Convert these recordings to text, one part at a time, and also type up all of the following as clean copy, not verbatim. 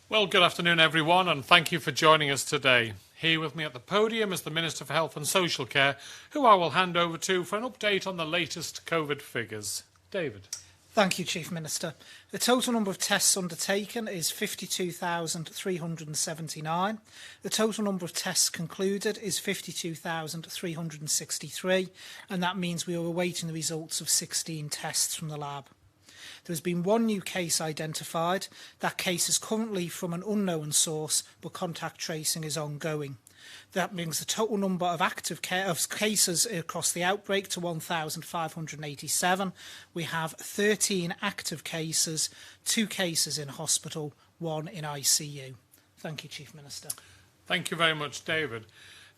Well, good afternoon, everyone, and thank you for joining us today. Here with me at the podium is the Minister for Health and Social Care, who I will hand over to for an update on the latest COVID figures. David. Thank you, Chief Minister. The total number of tests undertaken is 52,379. The total number of tests concluded is 52,363, and that means we are awaiting the results of 16 tests from the lab. There has been one new case identified. That case is currently from an unknown source, but contact tracing is ongoing. That brings the total number of active cases across the outbreak to 1,587. We have 13 active cases, 2 cases in hospital, 1 in ICU. Thank you, Chief Minister. Thank you very much, David.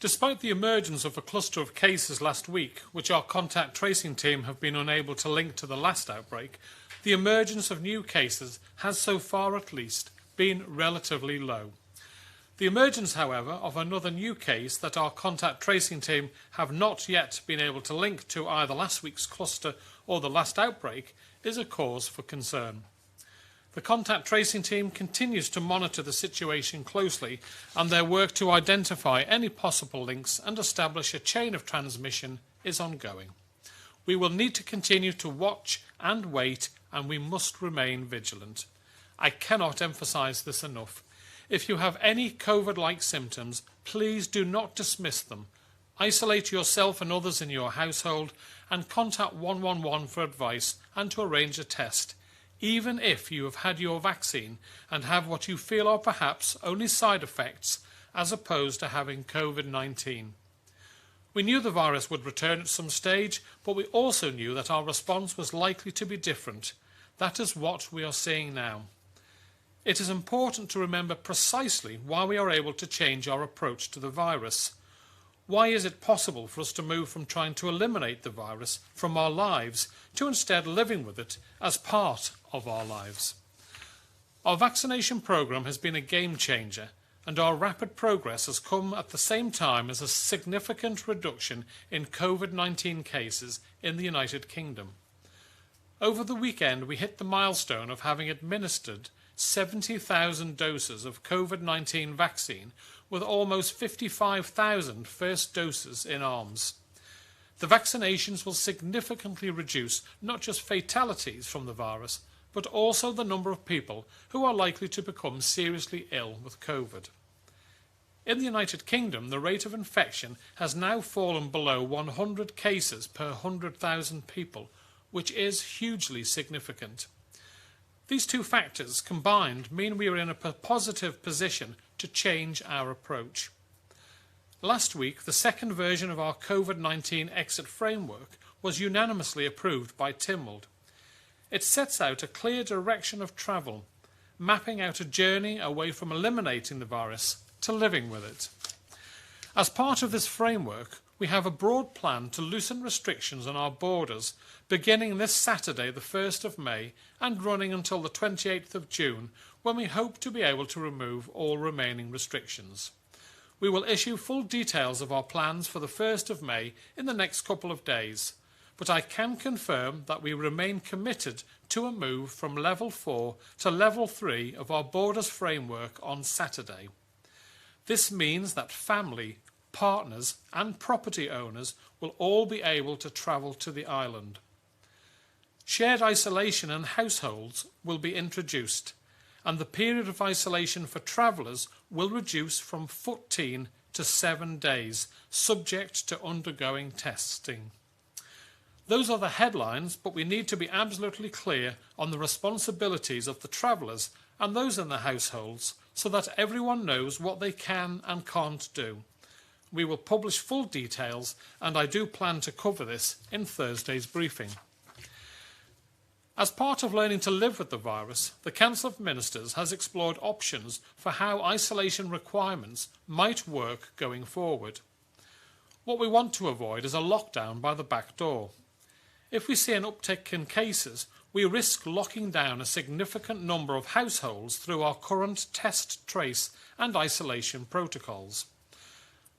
Despite the emergence of a cluster of cases last week, which our contact tracing team have been unable to link to the last outbreak, the emergence of new cases has so far at least been relatively low. The emergence, however, of another new case that our contact tracing team have not yet been able to link to either last week's cluster or the last outbreak is a cause for concern. The contact tracing team continues to monitor the situation closely, and their work to identify any possible links and establish a chain of transmission is ongoing. We will need to continue to watch and wait, and we must remain vigilant. I cannot emphasise this enough. If you have any COVID-like symptoms, please do not dismiss them. Isolate yourself and others in your household and contact 111 for advice and to arrange a test, even if you have had your vaccine and have what you feel are perhaps only side effects as opposed to having COVID-19. We knew the virus would return at some stage, but we also knew that our response was likely to be different. That is what we are seeing now. It is important to remember precisely why we are able to change our approach to the virus. Why is it possible for us to move from trying to eliminate the virus from our lives to instead living with it as part of our lives? Our vaccination programme has been a game changer, and our rapid progress has come at the same time as a significant reduction in COVID-19 cases in the United Kingdom. Over the weekend, we hit the milestone of having administered 70,000 doses of COVID-19 vaccine, with almost 55,000 first doses in arms. The vaccinations will significantly reduce not just fatalities from the virus, but also the number of people who are likely to become seriously ill with COVID. In the United Kingdom, the rate of infection has now fallen below 100 cases per 100,000 people, which is hugely significant. These two factors combined mean we are in a positive position to change our approach. Last week, the second version of our COVID-19 exit framework was unanimously approved by Tynwald. It sets out a clear direction of travel, mapping out a journey away from eliminating the virus to living with it. As part of this framework, we have a broad plan to loosen restrictions on our borders, beginning this Saturday, the 1st of May, and running until the 28th of June, when we hope to be able to remove all remaining restrictions. We will issue full details of our plans for the 1st of May in the next couple of days, but I can confirm that we remain committed to a move from Level 4 to Level 3 of our borders framework on Saturday. This means that family, partners and property owners will all be able to travel to the island. Shared isolation in households will be introduced, and the period of isolation for travellers will reduce from 14 to 7 days, subject to undergoing testing. Those are the headlines, but we need to be absolutely clear on the responsibilities of the travellers and those in the households, so that everyone knows what they can and can't do. We will publish full details, and I do plan to cover this in Thursday's briefing. As part of learning to live with the virus, the Council of Ministers has explored options for how isolation requirements might work going forward. What we want to avoid is a lockdown by the back door. If we see an uptick in cases, we risk locking down a significant number of households through our current test, trace and isolation protocols.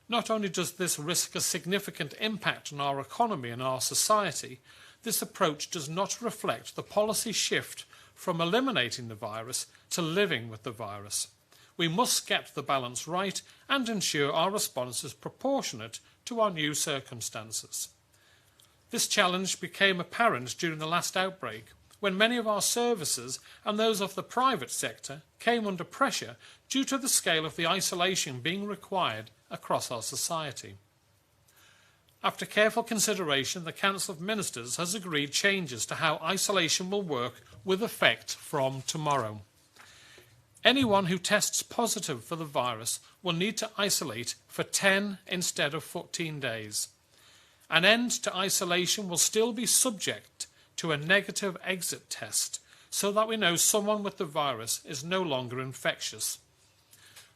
Not only does this risk a significant impact on our economy and our society, this approach does not reflect the policy shift from eliminating the virus to living with the virus. we must get the balance right and ensure our response is proportionate to our new circumstances. This challenge became apparent during the last outbreak, when many of our services and those of the private sector came under pressure due to the scale of the isolation being required across our society. After careful consideration, the Council of Ministers has agreed changes to how isolation will work with effect from tomorrow. Anyone who tests positive for the virus will need to isolate for 10 instead of 14 days. An end to isolation will still be subject to a negative exit test so that we know someone with the virus is no longer infectious.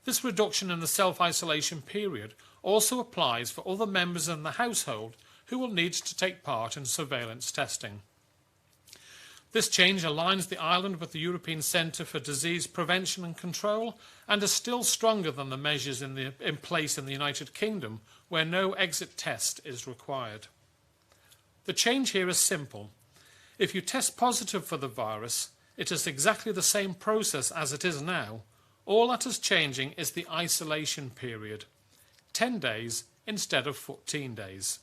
This reduction in the self-isolation period also applies for other members in the household who will need to take part in surveillance testing. This change aligns the island with the European Centre for Disease Prevention and Control and is still stronger than the measures in place in the United Kingdom, where no exit test is required. The change here is simple. If you test positive for the virus, it is exactly the same process as it is now. All that is changing is the isolation period, 10 days instead of 14 days.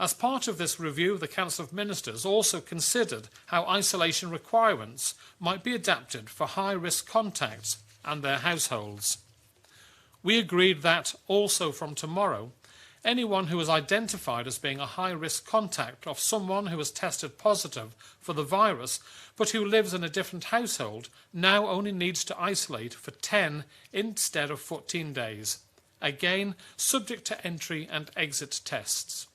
As part of this review, the Council of Ministers also considered how isolation requirements might be adapted for high-risk contacts and their households. We agreed that, also from tomorrow, anyone who is identified as being a high-risk contact of someone who has tested positive for the virus but who lives in a different household now only needs to isolate for 10 instead of 14 days, again subject to entry and exit tests.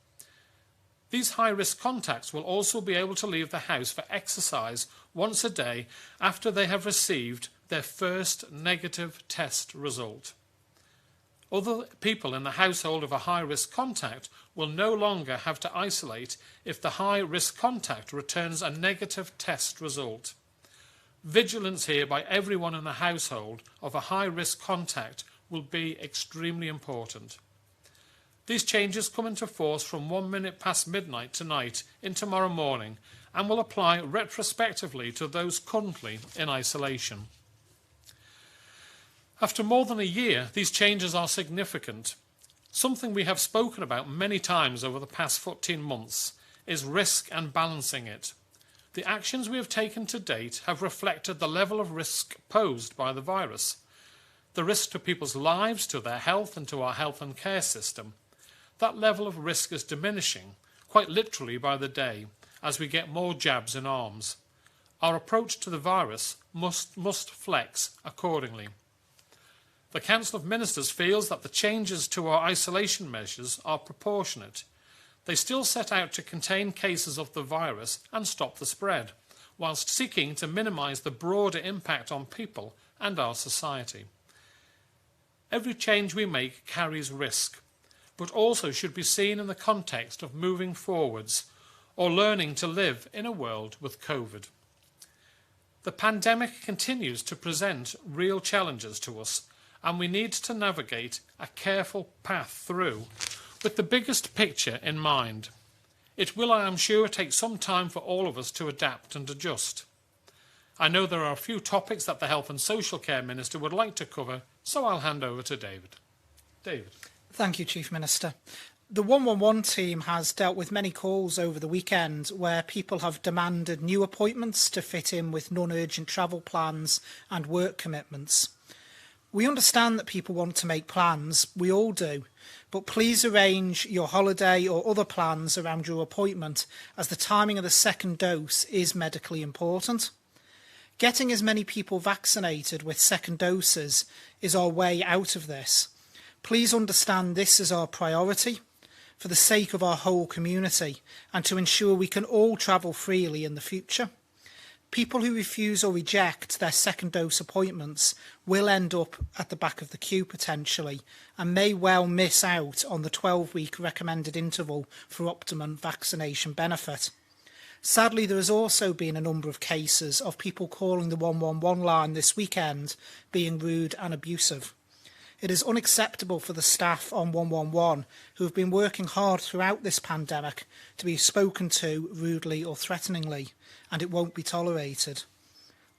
These high-risk contacts will also be able to leave the house for exercise once a day after they have received their first negative test result. Other people in the household of a high-risk contact will no longer have to isolate if the high-risk contact returns a negative test result. Vigilance here by everyone in the household of a high-risk contact will be extremely important. These changes come into force from 1 minute past midnight tonight in tomorrow morning and will apply retrospectively to those currently in isolation. After more than a year, these changes are significant. Something we have spoken about many times over the past 14 months is risk and balancing it. The actions we have taken to date have reflected the level of risk posed by the virus, the risk to people's lives, to their health and to our health and care system. That level of risk is diminishing, quite literally by the day, as we get more jabs in arms. Our approach to the virus must flex accordingly. The Council of Ministers feels that the changes to our isolation measures are proportionate. They still set out to contain cases of the virus and stop the spread, whilst seeking to minimise the broader impact on people and our society. Every change we make carries risk, but also should be seen in the context of moving forwards or learning to live in a world with COVID. The pandemic continues to present real challenges to us, and we need to navigate a careful path through with the biggest picture in mind. It will, I am sure, take some time for all of us to adapt and adjust. I know there are a few topics that the Health and Social Care Minister would like to cover, so I'll hand over to David. David. Thank you, Chief Minister. The 111 team has dealt with many calls over the weekend where people have demanded new appointments to fit in with non-urgent travel plans and work commitments. We understand that people want to make plans, we all do, but please arrange your holiday or other plans around your appointment, as the timing of the second dose is medically important. Getting as many people vaccinated with second doses is our way out of this. Please understand this is our priority for the sake of our whole community and to ensure we can all travel freely in the future. People who refuse or reject their second dose appointments will end up at the back of the queue potentially and may well miss out on the 12-week recommended interval for optimum vaccination benefit. Sadly, there has also been a number of cases of people calling the 111 line this weekend being rude and abusive. It is unacceptable for the staff on 111 who have been working hard throughout this pandemic to be spoken to rudely or threateningly, and it won't be tolerated.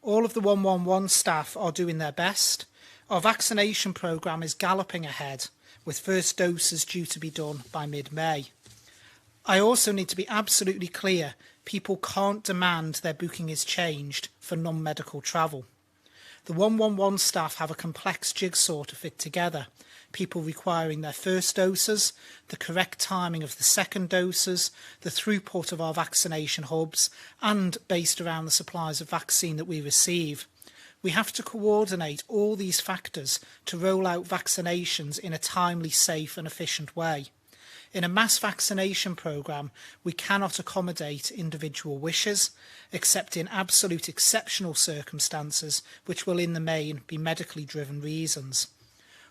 All of the 111 staff are doing their best, Our vaccination programme is galloping ahead, with first doses due to be done by mid-May. I also need to be absolutely clear, people can't demand their booking is changed for non-medical travel. The 111 staff have a complex jigsaw to fit together, people requiring their first doses, the correct timing of the second doses, the throughput of our vaccination hubs, and based around the supplies of vaccine that we receive. We have to coordinate all these factors to roll out vaccinations in a timely, safe and efficient way. In a mass vaccination programme, we cannot accommodate individual wishes, except in absolute exceptional circumstances, which will in the main be medically driven reasons.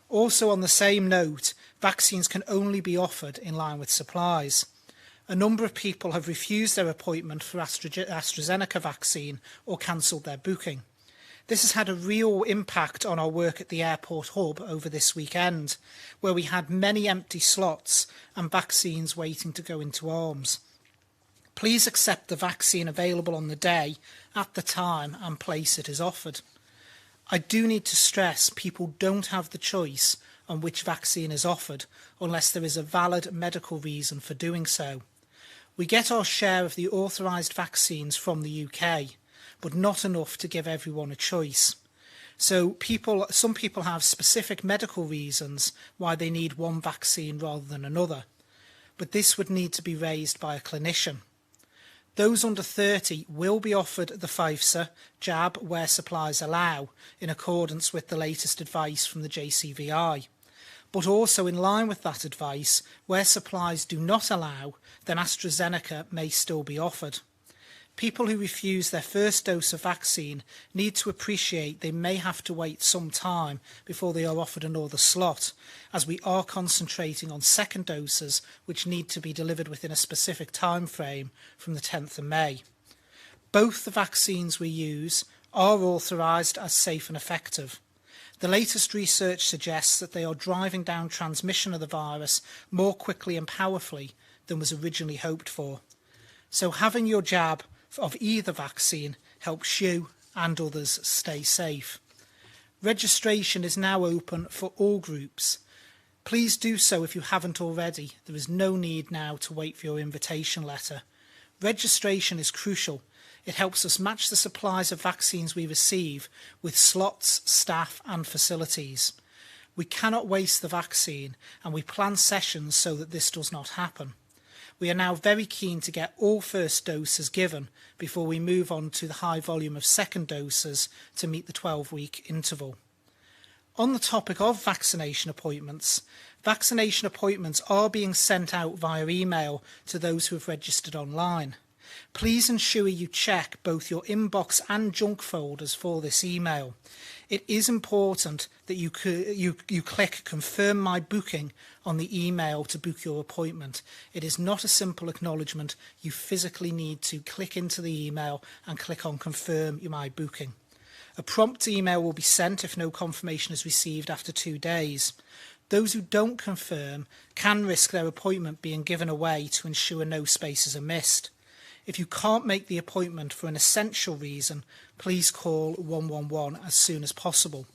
Also on the same note, vaccines can only be offered in line with supplies. A number of people have refused their appointment for AstraZeneca vaccine or cancelled their booking. This has had a real impact on our work at the airport hub over this weekend, where we had many empty slots and vaccines waiting to go into arms. Please accept the vaccine available on the day, at the time and place it is offered. I do need to stress people don't have the choice on which vaccine is offered unless there is a valid medical reason for doing so. We get our share of the authorised vaccines from the UK, but not enough to give everyone a choice. So some people have specific medical reasons why they need one vaccine rather than another, but this would need to be raised by a clinician. Those under 30 will be offered the Pfizer jab where supplies allow, in accordance with the latest advice from the JCVI. But also in line with that advice, where supplies do not allow, then AstraZeneca may still be offered. People who refuse their first dose of vaccine need to appreciate they may have to wait some time before they are offered another slot, as we are concentrating on second doses which need to be delivered within a specific time frame from the 10th of May. Both the vaccines we use are authorised as safe and effective. The latest research suggests that they are driving down transmission of the virus more quickly and powerfully than was originally hoped for. So having your jab of either vaccine helps you and others stay safe. Registration is now open for all groups. Please do so if you haven't already. There is no need now to wait for your invitation letter. Registration is crucial. It helps us match the supplies of vaccines we receive with slots, staff and facilities. We cannot waste the vaccine, and we plan sessions so that this does not happen. We are now very keen to get all first doses given before we move on to the high volume of second doses to meet the 12-week interval. On the topic of vaccination appointments are being sent out via email to those who have registered online. Please ensure you check both your inbox and junk folders for this email. It is important that you click Confirm My Booking on the email to book your appointment. It is not a simple acknowledgement. You physically need to click into the email and click on Confirm My Booking. A prompt email will be sent if no confirmation is received after 2 days. Those who don't confirm can risk their appointment being given away to ensure no spaces are missed. If you can't make the appointment for an essential reason, please call 111 as soon as possible.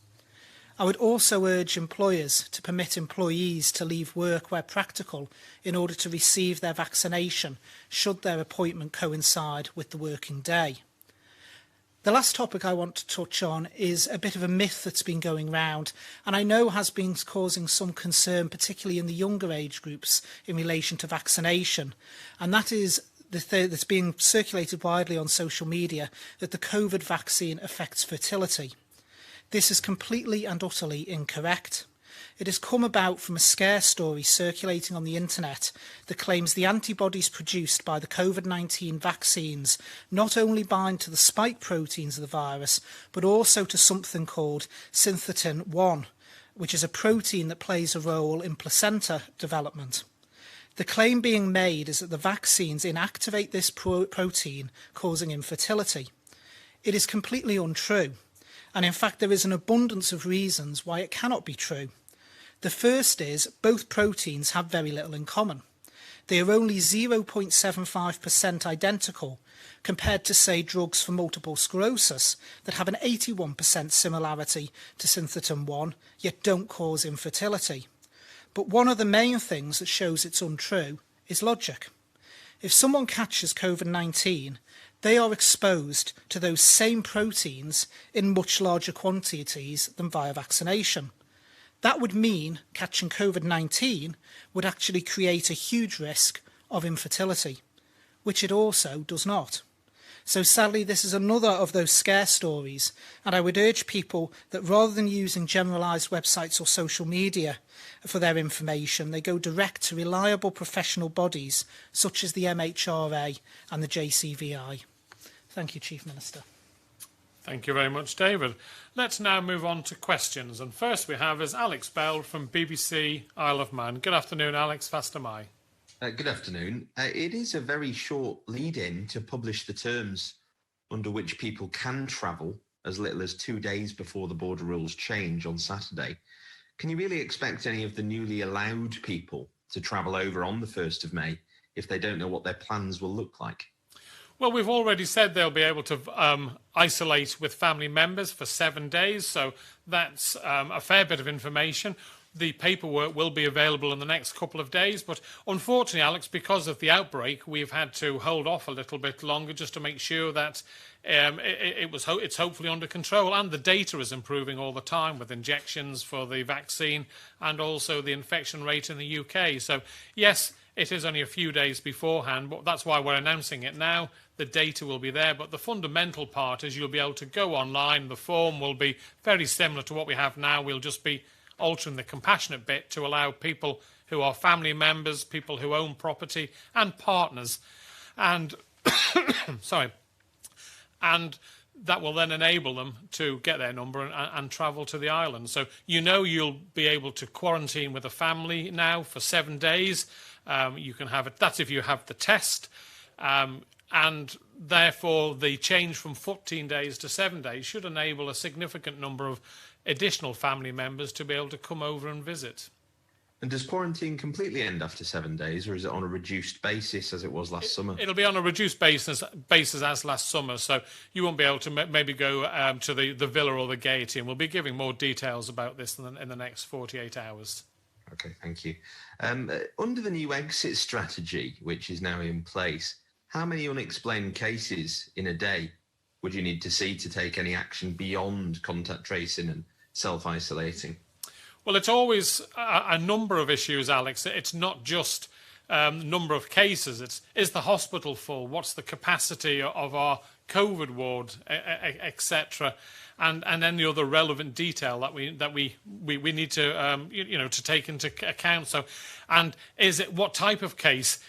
I would also urge employers to permit employees to leave work where practical in order to receive their vaccination, should their appointment coincide with the working day. The last topic I want to touch on is a bit of a myth that's been going round, and I know has been causing some concern, particularly in the younger age groups, in relation to vaccination, and that is that's being circulated widely on social media, that the COVID vaccine affects fertility. This is completely and utterly incorrect. It has come about from a scare story circulating on the internet that claims the antibodies produced by the COVID-19 vaccines not only bind to the spike proteins of the virus, but also to something called synthetine 1, which is a protein that plays a role in placenta development. The claim being made is that the vaccines inactivate this protein, causing infertility. It is completely untrue, and in fact there is an abundance of reasons why it cannot be true. The first is both proteins have very little in common. they are only 0.75% identical, compared to, say, drugs for multiple sclerosis that have an 81% similarity to Synthetone 1, yet don't cause infertility. But one of the main things that shows it's untrue is logic. If someone catches COVID-19, they are exposed to those same proteins in much larger quantities than via vaccination. That would mean catching COVID-19 would actually create a huge risk of infertility, which it also does not. So sadly, this is another of those scare stories, and I would urge people that rather than using generalised websites or social media for their information, they go direct to reliable professional bodies such as the MHRA and the JCVI. Thank you, Chief Minister. Thank you very much, David. Let's now move on to questions. And first we have is Alex Bell from BBC Isle of Man. Good afternoon, Alex. Fast am I. Good afternoon. It is a very short lead-in to publish the terms under which people can travel as little as 2 days before the border rules change on Saturday. Can you really expect any of the newly allowed people to travel over on the 1st of May if they don't know what their plans will look like? Well, we've already said they'll be able to isolate with family members for 7 days, so that's a fair bit of information. The paperwork will be available in the next couple of days, but unfortunately, Alex, because of the outbreak, we've had to hold off a little bit longer just to make sure that it's hopefully under control, and the data is improving all the time with injections for the vaccine and also the infection rate in the UK. So yes, it is only a few days beforehand, but that's why we're announcing it now. The data will be there, but the fundamental part is you'll be able to go online. The form will be very similar to what we have now. We'll just be altering the compassionate bit to allow people who are family members, people who own property, and partners, and and that will then enable them to get their number and travel to the island. So you'll be able to quarantine with a family now for 7 days. You can have it. That's if you have the test, and therefore the change from 14 days to 7 days should enable a significant number of additional family members to be able to come over and visit. And does quarantine completely end after 7 days, or is it on a reduced basis as it was last summer? It'll be on a reduced basis as last summer, so you won't be able to maybe go to the Villa or the Gaiety, and we'll be giving more details about this in the next 48 hours. Okay, thank you. Under the new exit strategy, which is now in place, how many unexplained cases in a day would you need to see to take any action beyond contact tracing and self-isolating? Well, it's always a number of issues, Alex. It's not just number of cases. Is the hospital full? What's the capacity of our COVID ward, etc., and any other relevant detail that we need to to take into account. So, and is it what type of case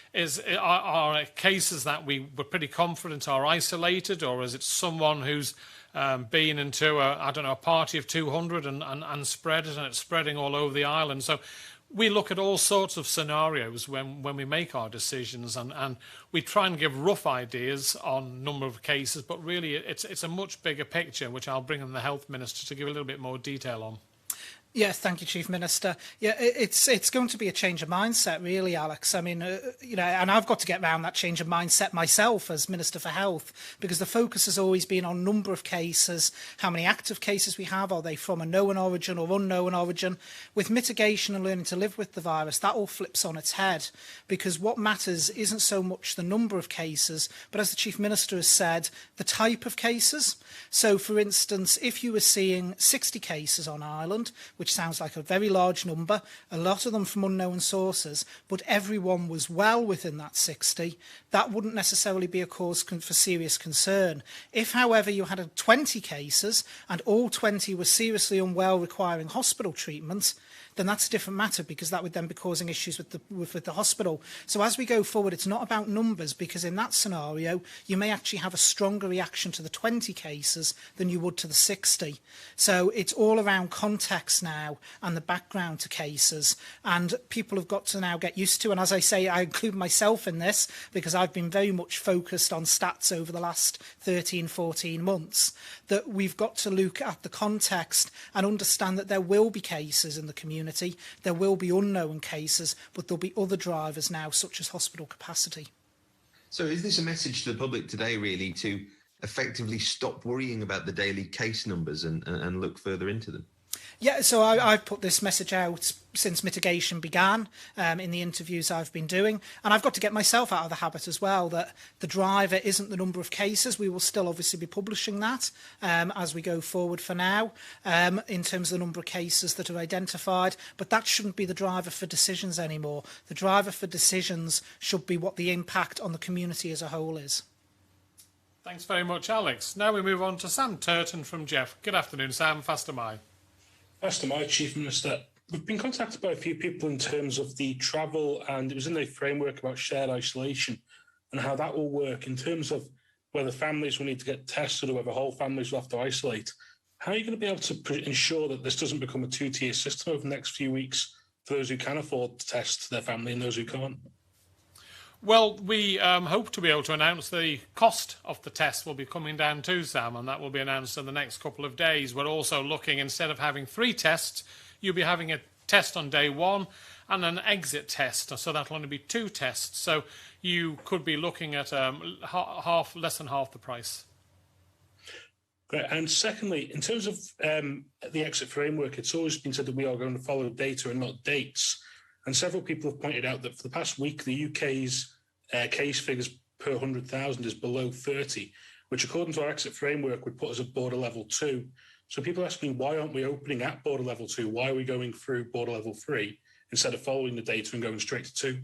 are cases that we're pretty confident are isolated, or is it someone who's been into a party of 200 and spread it, and it's spreading all over the island? So we look at all sorts of scenarios when we make our decisions, and we try and give rough ideas on number of cases, but really it's a much bigger picture, which I'll bring in the Health Minister to give a little bit more detail on. Yes, thank you, Chief Minister. Yeah, it's going to be a change of mindset, really, Alex. I mean, and I've got to get around that change of mindset myself as Minister for Health, because the focus has always been on number of cases, how many active cases we have, are they from a known origin or unknown origin? With mitigation and learning to live with the virus, that all flips on its head, because what matters isn't so much the number of cases, but as the Chief Minister has said, the type of cases. So, for instance, if you were seeing 60 cases on Ireland, which sounds like a very large number, a lot of them from unknown sources, but everyone was well within that 60, that wouldn't necessarily be a cause for serious concern. If, however, you had 20 cases and all 20 were seriously unwell requiring hospital treatment, then that's a different matter, because that would then be causing issues with the hospital. So as we go forward, it's not about numbers, because in that scenario, you may actually have a stronger reaction to the 20 cases than you would to the 60. So it's all around context now and the background to cases, and people have got to now get used to, and as I say, I include myself in this, because I've been very much focused on stats over the last 13, 14 months, that we've got to look at the context and understand that there will be cases in the community, community. There will be unknown cases, but there'll be other drivers now, such as hospital capacity. So is this a message to the public today, really, to effectively stop worrying about the daily case numbers and look further into them? Yeah, so I've put this message out since mitigation began in the interviews I've been doing. And I've got to get myself out of the habit as well that the driver isn't the number of cases. We will still obviously be publishing that as we go forward for now in terms of the number of cases that are identified. But that shouldn't be the driver for decisions anymore. The driver for decisions should be what the impact on the community as a whole is. Thanks very much, Alex. Now we move on to Sam Turton from Jeff. Good afternoon, Sam. Faster Mai. Faster Mai, Chief Minister. We've been contacted by a few people in terms of the travel, and it was in the framework about shared isolation and how that will work in terms of whether families will need to get tested or whether whole families will have to isolate. How are you going to be able to ensure that this doesn't become a two-tier system over the next few weeks for those who can afford to test their family and those who can't? Well, we hope to be able to announce the cost of the test will be coming down too, Sam, and that will be announced in the next couple of days. We're also looking, instead of having 3 tests, you'll be having a test on day 1 and an exit test, so that'll only be 2 tests. So you could be looking at less than half the price. Great. And secondly, in terms of the exit framework, it's always been said that we are going to follow data and not dates. And several people have pointed out that for the past week, the UK's case figures per 100,000 is below 30, which according to our exit framework would put us at border level 2. So people are asking, why aren't we opening at border level 2? Why are we going through border level 3 instead of following the data and going straight to 2?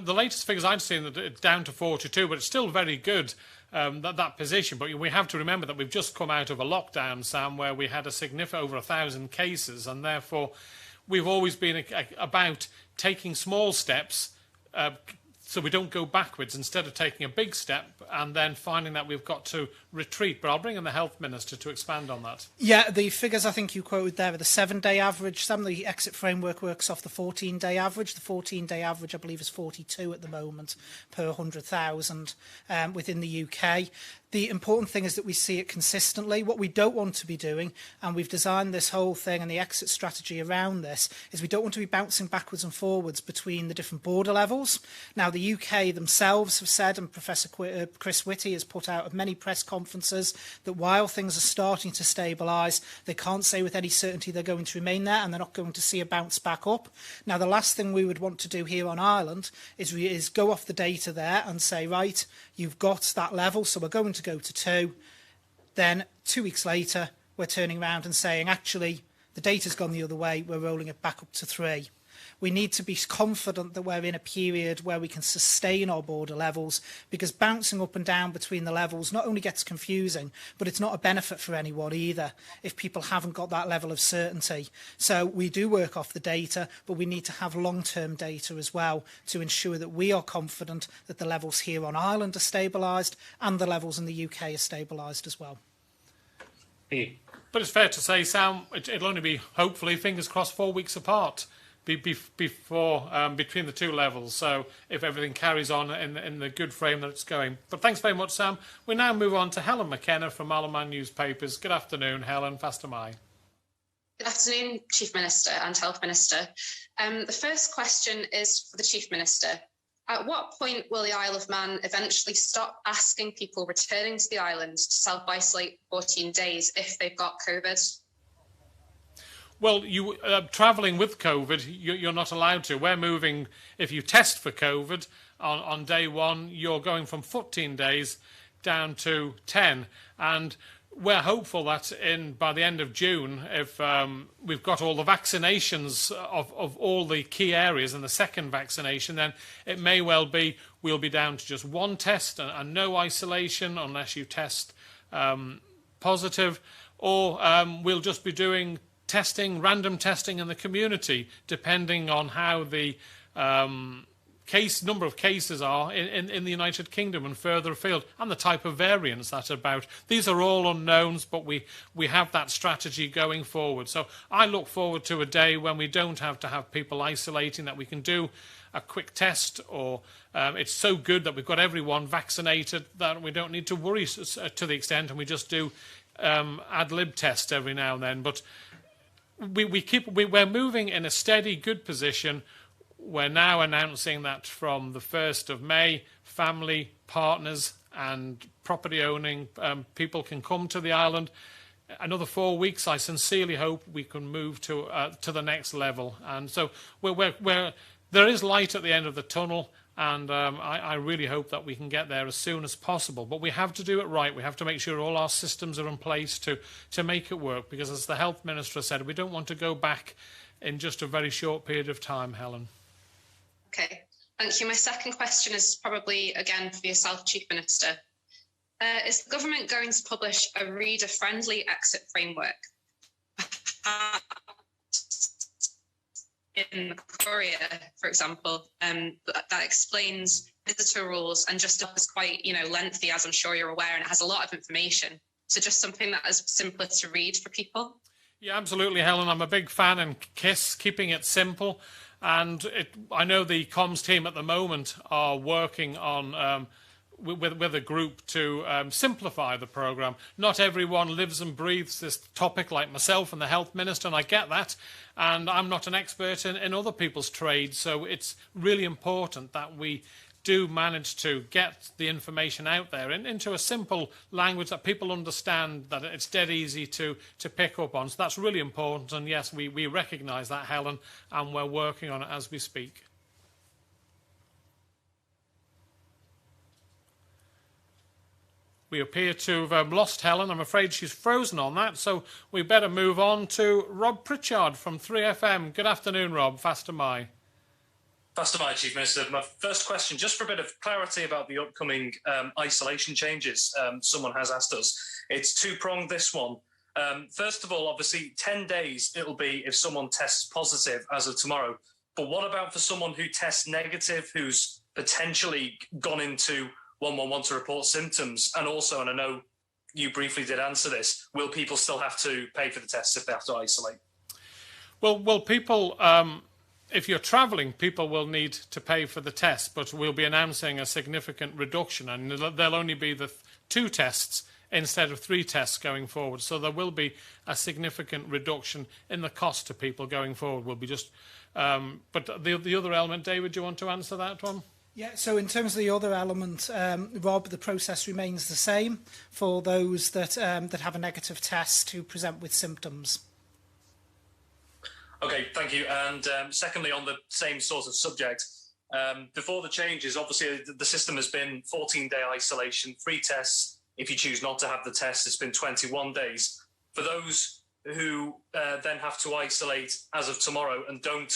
The latest figures I've seen that it's down to 42, but it's still very good, that position. But we have to remember that we've just come out of a lockdown, Sam, where we had a significant over 1,000 cases, and therefore we've always been about taking small steps so we don't go backwards instead of taking a big step and then finding that we've got to retreat. But I'll bring in the Health Minister to expand on that. Yeah, the figures I think you quoted there are the 7-day average. Some of the exit framework works off the 14-day average. The 14-day average, I believe, is 42 at the moment per 100,000 within the UK. The important thing is that we see it consistently. What we don't want to be doing, and we've designed this whole thing and the exit strategy around this, is we don't want to be bouncing backwards and forwards between the different border levels. Now, the UK themselves have said, and Professor Chris Whitty has put out at many press conferences, that while things are starting to stabilise, they can't say with any certainty they're going to remain there and they're not going to see a bounce back up. Now, the last thing we would want to do here on Ireland is go off the data there and say, right, you've got that level, so we're going to go to 2. Then 2 weeks later, we're turning around and saying, actually, the data's gone the other way, we're rolling it back up to 3. We need to be confident that we're in a period where we can sustain our border levels, because bouncing up and down between the levels not only gets confusing, but it's not a benefit for anyone either if people haven't got that level of certainty. So we do work off the data, but we need to have long-term data as well to ensure that we are confident that the levels here on Ireland are stabilised and the levels in the UK are stabilised as well. But it's fair to say, Sam, it'll only be, hopefully, fingers crossed, 4 weeks apart before between the 2 levels. So if everything carries on in the good frame that it's going. But thanks very much, Sam. We now move on to Helen McKenna from Alaman Newspapers. Good afternoon, Helen. Faster Mai. Good afternoon, Chief Minister and Health Minister. The first question is for the Chief Minister. At what point will the Isle of Man eventually stop asking people returning to the island to self-isolate 14 days if they've got COVID? Well, you travelling with COVID, you're not allowed to. We're moving, if you test for COVID on day 1, you're going from 14 days down to 10. And we're hopeful that by the end of June, if we've got all the vaccinations of all the key areas and the second vaccination, then it may well be we'll be down to just 1 test and no isolation unless you test positive, or we'll just be doing random testing in the community, depending on how the number of cases are in the United Kingdom and further afield, and the type of variants that are about. These are all unknowns, but we have that strategy going forward. So I look forward to a day when we don't have to have people isolating, that we can do a quick test, or it's so good that we've got everyone vaccinated that we don't need to worry to the extent, and we just do ad lib tests every now and then. But we're moving in a steady, good position. We're now announcing that from the 1st of May, family, partners and property owning people can come to the island. Another 4 weeks, I sincerely hope we can move to the next level. And so there is light at the end of the tunnel, and I really hope that we can get there as soon as possible. But we have to do it right. We have to make sure all our systems are in place to make it work, because as the Health Minister said, we don't want to go back in just a very short period of time, Helen. Okay, thank you. My second question is probably, again, for yourself, Chief Minister. Is the government going to publish a reader-friendly exit framework in the Courier, for example, that explains visitor rules and just is quite, lengthy, as I'm sure you're aware, and it has a lot of information. So just something that is simpler to read for people? Yeah, absolutely, Helen. I'm a big fan and KISS, keeping it simple. And I know the comms team at the moment are working on with a group to simplify the programme. Not everyone lives and breathes this topic like myself and the Health Minister, and I get that. And I'm not an expert in other people's trades, so it's really important that we do manage to get the information out there into a simple language that people understand, that it's dead easy to pick up on. So that's really important, and yes, we recognise that, Helen, and we're working on it as we speak. We appear to have lost Helen. I'm afraid she's frozen on that, so we better move on to Rob Pritchard from 3FM. Good afternoon, Rob. Faster my. Faster my, Chief Minister. My first question, just for a bit of clarity about the upcoming isolation changes someone has asked us. It's two-pronged, this one. First of all, obviously, 10 days it'll be if someone tests positive as of tomorrow. But what about for someone who tests negative, who's potentially gone into 111 to report symptoms? And also, and I know you briefly did answer this, will people still have to pay for the tests if they have to isolate? Well, people, if you're travelling, people will need to pay for the test, but we'll be announcing a significant reduction, and there'll only be the 2 tests instead of 3 tests going forward. So there will be a significant reduction in the cost to people going forward. Will be just, but the other element, David, do you want to answer that one? Yeah, so in terms of the other element, Rob, the process remains the same for those that have a negative test who present with symptoms. Okay, thank you. And secondly, on the same sort of subject, before the changes, obviously the system has been 14-day isolation, 3 tests. If you choose not to have the test, it's been 21 days. For those who then have to isolate as of tomorrow and don't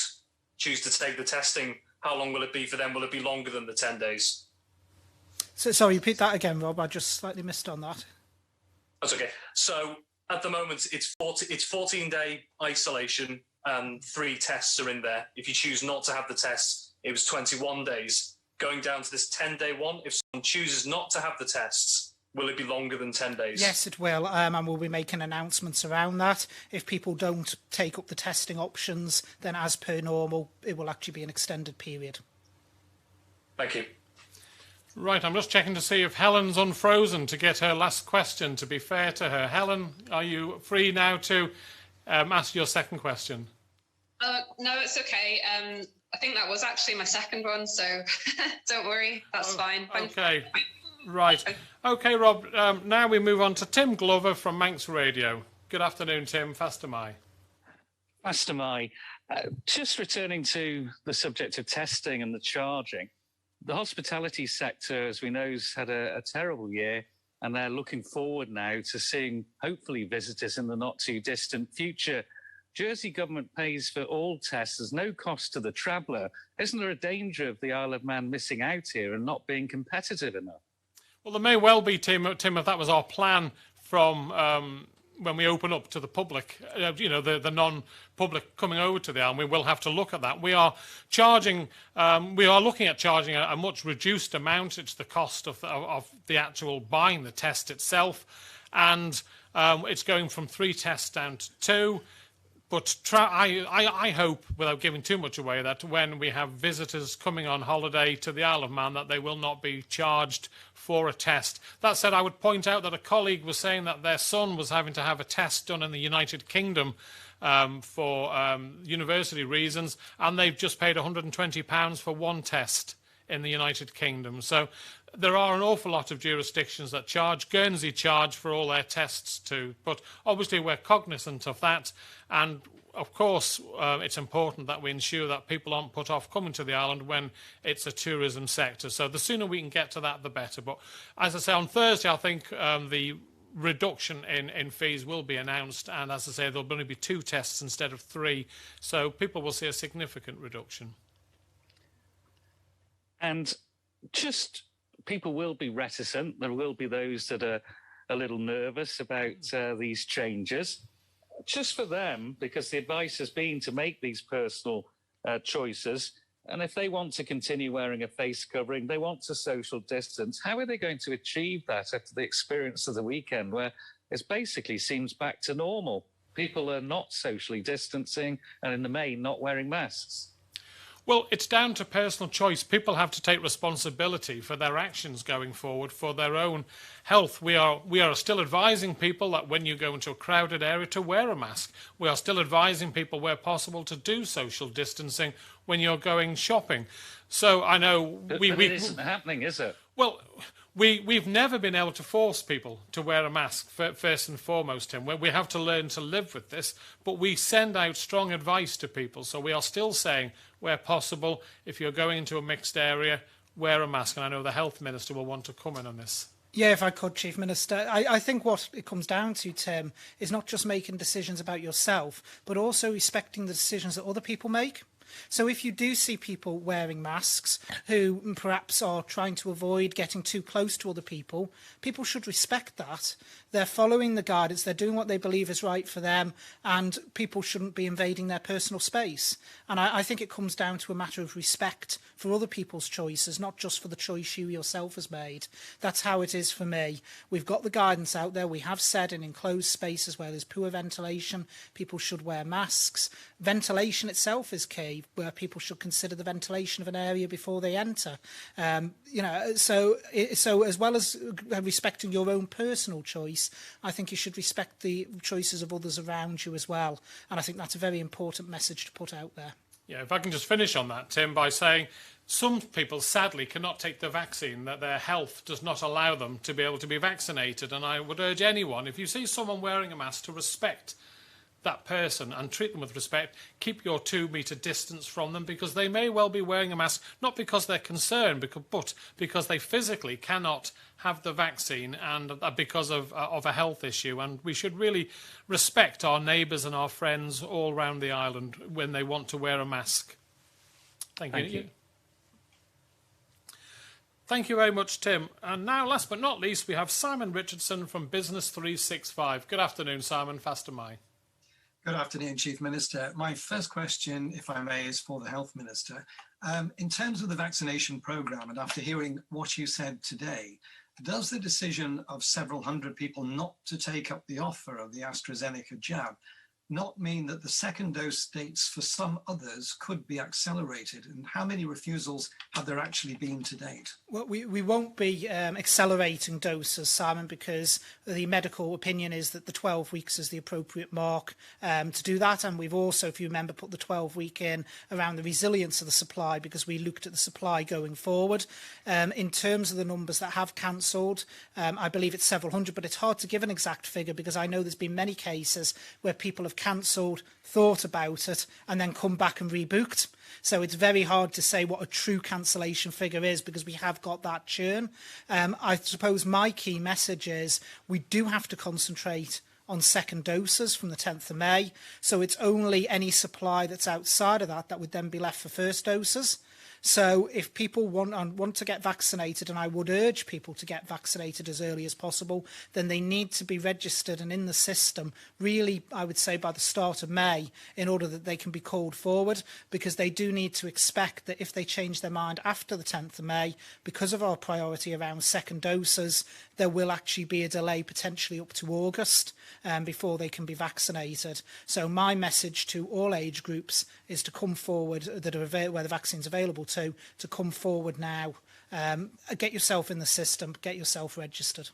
choose to take the testing, how long will it be for them? Will it be longer than the 10 days? So, sorry, repeat that again, Rob. I just slightly missed on that. That's okay. So at the moment, it's 14-day isolation and 3 tests are in there. If you choose not to have the tests, it was 21 days. Going down to this 10-day one, if someone chooses not to have the tests, will it be longer than 10 days? Yes, it will, and we'll be making announcements around that. If people don't take up the testing options, then as per normal, it will actually be an extended period. Thank you. Right, I'm just checking to see if Helen's unfrozen to get her last question, to be fair to her. Helen, are you free now to ask your second question? No, it's okay. I think that was actually my second one, so don't worry, that's fine. Okay. Right. Okay, Rob, now we move on to Tim Glover from Manx Radio. Good afternoon, Tim. Faster my. Faster my. Just returning to the subject of testing and the charging, the hospitality sector, as we know, has had a terrible year, and they're looking forward now to seeing, hopefully, visitors in the not-too-distant future. Jersey government pays for all tests. There's no cost to the traveller. Isn't there a danger of the Isle of Man missing out here and not being competitive enough? Well, there may well be, Tim, if that was our plan from when we open up to the public, the non-public coming over to the island. We will have to look at that. We are looking at charging a much reduced amount. It's the cost of the actual buying the test itself. And it's going from 3 tests down to 2. But I hope, without giving too much away, that when we have visitors coming on holiday to the Isle of Man, that they will not be charged for a test. That said, I would point out that a colleague was saying that their son was having to have a test done in the United Kingdom for university reasons, and they've just paid £120 for one test in the United Kingdom. So there are an awful lot of jurisdictions that charge. Guernsey charge for all their tests too, but obviously we're cognizant of that, and of course, it's important that we ensure that people aren't put off coming to the island when it's a tourism sector. So the sooner we can get to that, the better. But as I say, on Thursday, I think the reduction in fees will be announced. And as I say, there'll only be 2 tests instead of 3. So people will see a significant reduction. And just people will be reticent. There will be those that are a little nervous about these changes. Just for them, because the advice has been to make these personal choices. And if they want to continue wearing a face covering, they want to social distance, how are they going to achieve that after the experience of the weekend where it basically seems back to normal? People are not socially distancing and in the main not wearing masks. Well, it's down to personal choice. People have to take responsibility for their actions going forward, for their own health. We are still advising people that when you go into a crowded area to wear a mask. We are still advising people where possible to do social distancing when you're going shopping. So I know but it isn't happening, is it? Well, we've never been able to force people to wear a mask, first and foremost, Tim. We have to learn to live with this, but we send out strong advice to people. So we are still saying, where possible, if you're going into a mixed area, wear a mask. And I know the Health Minister will want to comment on this. Yeah, if I could, Chief Minister. I think what it comes down to, Tim, is not just making decisions about yourself, but also respecting the decisions that other people make. So if you do see people wearing masks who perhaps are trying to avoid getting too close to other people, people should respect that. They're following the guidance, they're doing what they believe is right for them, and people shouldn't be invading their personal space. And I think it comes down to a matter of respect for other people's choices, not just for the choice you yourself has made. That's how it is for me. We've got the guidance out there. We have said in enclosed spaces where there's poor ventilation, people should wear masks. Ventilation itself is key, where people should consider the ventilation of an area before they enter. So as well as respecting your own personal choice, I think you should respect the choices of others around you as well. And I think that's a very important message to put out there. Yeah, if I can just finish on that, Tim, by saying some people sadly cannot take the vaccine, that their health does not allow them to be able to be vaccinated. And I would urge anyone, if you see someone wearing a mask, to respect that person and treat them with respect. Keep your 2-metre distance from them, because they may well be wearing a mask, not because they're concerned, but because they physically cannot have the vaccine and because of a health issue. And we should really respect our neighbours and our friends all around the island when they want to wear a mask. Thank you. Thank you very much, Tim. And now, last but not least, we have Simon Richardson from Business 365. Good afternoon, Simon. Fast am I. Good afternoon, Chief Minister. My first question, if I may, is for the Health Minister. In terms of the vaccination programme, and after hearing what you said today, does the decision of several hundred people not to take up the offer of the AstraZeneca jab not mean that the second dose dates for some others could be accelerated? And how many refusals have there actually been to date? Well, we won't be accelerating doses, Simon, because the medical opinion is that the 12 weeks is the appropriate mark to do that. And we've also, if you remember, put the 12-week in around the resilience of the supply, because we looked at the supply going forward. In terms of the numbers that have cancelled, I believe it's several hundred, but it's hard to give an exact figure, because I know there's been many cases where people have cancelled, thought about it, and then come back and rebooked. So it's very hard to say what a true cancellation figure is, because we have got that churn. I suppose my key message is we do have to concentrate on second doses from the 10th of May. So it's only any supply that's outside of that would then be left for first doses. So if people want to get vaccinated, and I would urge people to get vaccinated as early as possible, then they need to be registered and in the system, really, I would say, by the start of May, in order that they can be called forward, because they do need to expect that if they change their mind after the 10th of May, because of our priority around second doses, there will actually be a delay potentially up to August before they can be vaccinated. So my message to all age groups is to come forward, that are where the vaccine's available to come forward now. Get yourself in the system, get yourself registered.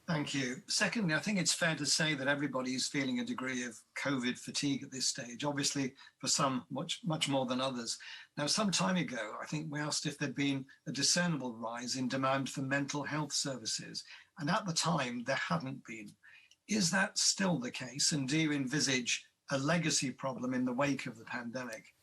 Thank you. Secondly, I think it's fair to say that everybody is feeling a degree of COVID fatigue at this stage, obviously for some much more than others. Now, some time ago, I think we asked if there'd been a discernible rise in demand for mental health services. And at the time, there hadn't been. Is that still the case? And do you envisage a legacy problem in the wake of the pandemic?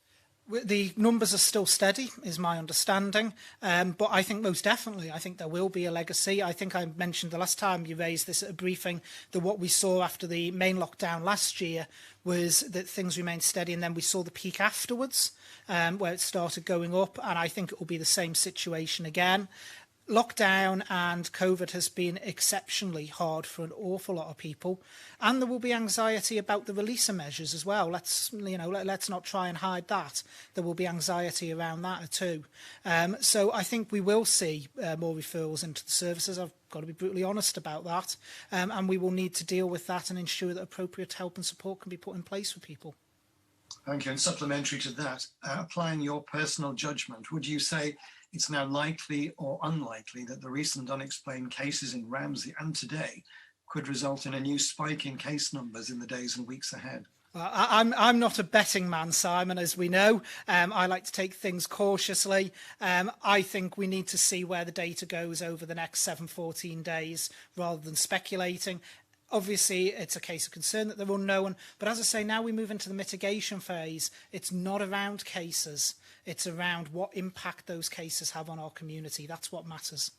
The numbers are still steady, is my understanding. But I think most definitely, I think there will be a legacy. I think I mentioned the last time you raised this at a briefing that what we saw after the main lockdown last year was that things remained steady, and then we saw the peak afterwards where it started going up. And I think it will be the same situation again. Lockdown and COVID has been exceptionally hard for an awful lot of people, and there will be anxiety about the release of measures as well. Let's not try and hide that. There will be anxiety around that too. So I think we will see more referrals into the services. I've got to be brutally honest about that, and we will need to deal with that and ensure that appropriate help and support can be put in place for people. Thank you. And supplementary to that, applying your personal judgment, would you say it's now likely or unlikely that the recent unexplained cases in Ramsey and today could result in a new spike in case numbers in the days and weeks ahead? I'm not a betting man, Simon, as we know. I like to take things cautiously. I think we need to see where the data goes over the next 14 days rather than speculating. Obviously, it's a case of concern that they're unknown. But as I say, now we move into the mitigation phase. It's not around cases. It's around what impact those cases have on our community. That's what matters.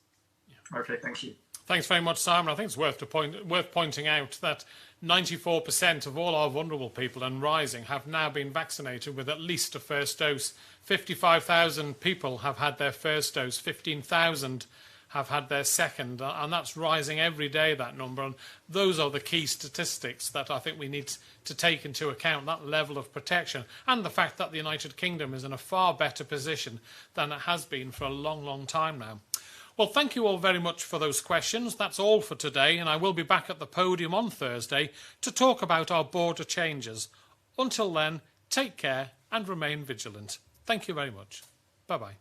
Okay, thank you. Thanks very much, Simon. I think it's worth pointing out that 94% of all our vulnerable people and rising have now been vaccinated with at least a first dose. 55,000 people have had their first dose. 15,000 have had their second, and that's rising every day, that number. And those are the key statistics that I think we need to take into account, that level of protection, and the fact that the United Kingdom is in a far better position than it has been for a long, long time now. Well, thank you all very much for those questions. That's all for today, and I will be back at the podium on Thursday to talk about our border changes. Until then, take care and remain vigilant. Thank you very much. Bye-bye.